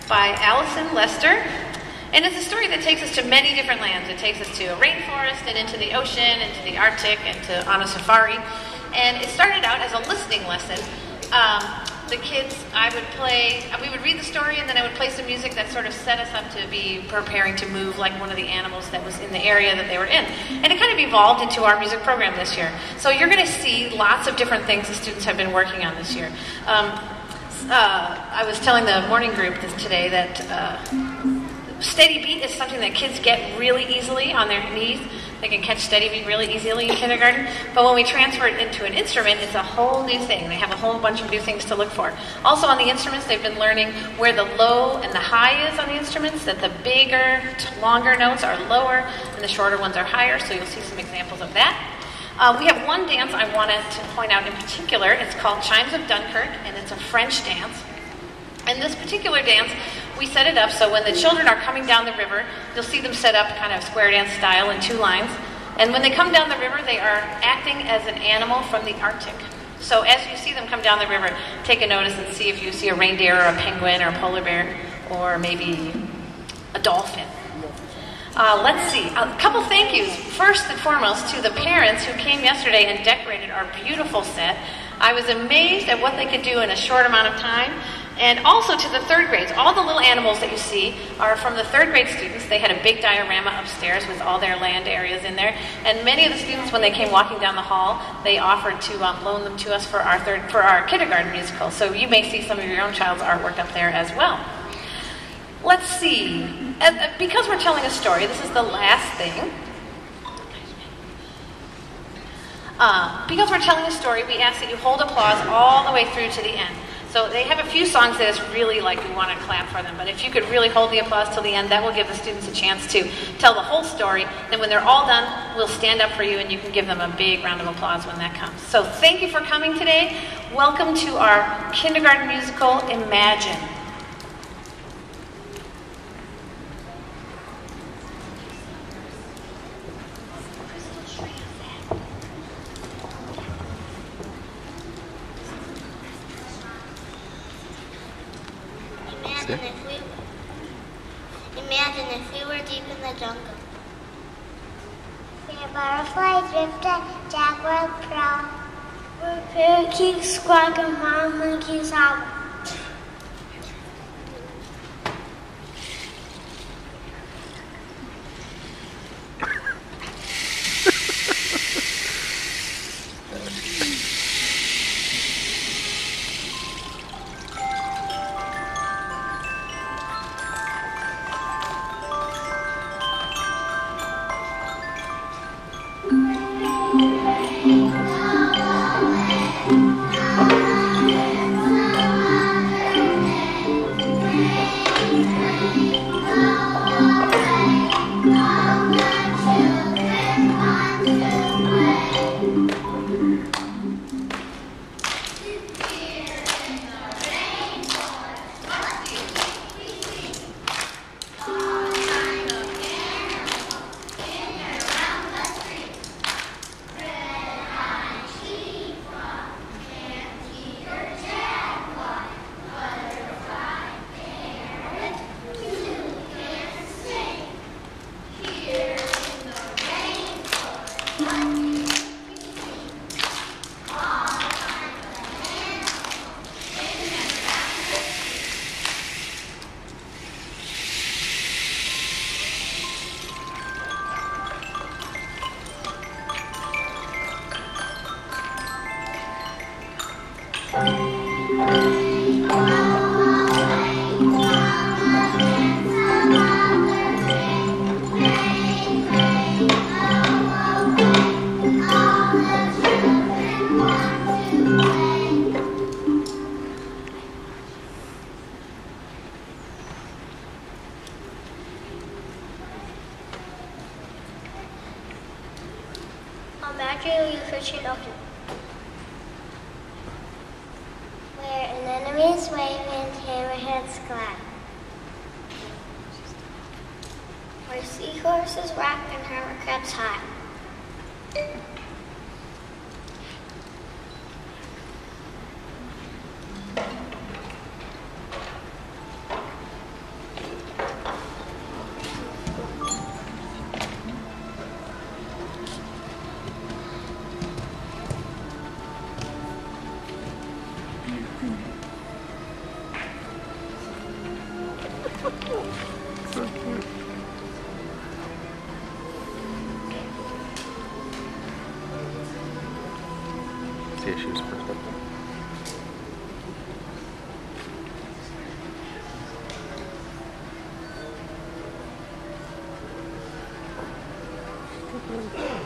by Allison Lester. And it's a story that takes us to many different lands. It takes us to a rainforest and into the ocean, into the Arctic, and on a safari. And it started out as a listening lesson. The kids, we would read the story, and then I would play some music that sort of set us up to be preparing to move like one of the animals that was in the area that they were in. And it kind of evolved into our music program this year. So you're going to see lots of different things the students have been working on this year. I was telling the morning group today that steady beat is something that kids get really easily on their knees. They can catch steady beat really easily in kindergarten. But when we transfer it into an instrument, it's a whole new thing. They have a whole bunch of new things to look for. Also on the instruments, they've been learning where the low and the high is on the instruments, that the bigger, longer notes are lower and the shorter ones are higher. So you'll see some examples of that. We have one dance I wanted to point out in particular. It's called Chimes of Dunkirk, and it's a French dance. And this particular dance, we set it up so when the children are coming down the river, you'll see them set up kind of square dance style in 2 lines. And when they come down the river, they are acting as an animal from the Arctic. So as you see them come down the river, take a notice and see if you see a reindeer or a penguin or a polar bear or maybe a dolphin. Let's see, a couple thank yous. First and foremost to the parents who came yesterday and decorated our beautiful set. I was amazed at what they could do in a short amount of time. And also to the 3rd grades. All the little animals that you see are from the 3rd grade students. They had a big diorama upstairs with all their land areas in there. And many of the students, when they came walking down the hall, they offered to loan them to us for our kindergarten musical. So you may see some of your own child's artwork up there as well. Let's see. Because we're telling a story, this is the last thing. Because we're telling a story, we ask that you hold applause all the way through to the end. So they have a few songs that it's really like we want to clap for them. But if you could really hold the applause till the end, that will give the students a chance to tell the whole story. And when they're all done, we'll stand up for you and you can give them a big round of applause when that comes. So thank you for coming today. Welcome to our kindergarten musical, Imagine. Imagine if we were deep in the jungle. Where butterflies drifted, jaguars prowl, where parakeets squawk and wild monkeys howl. Imagine you for Cherokee, where an enemy's wave and hammerheads glad, where seahorses rock and hermit crabs hide. she's perfect. Mm-hmm.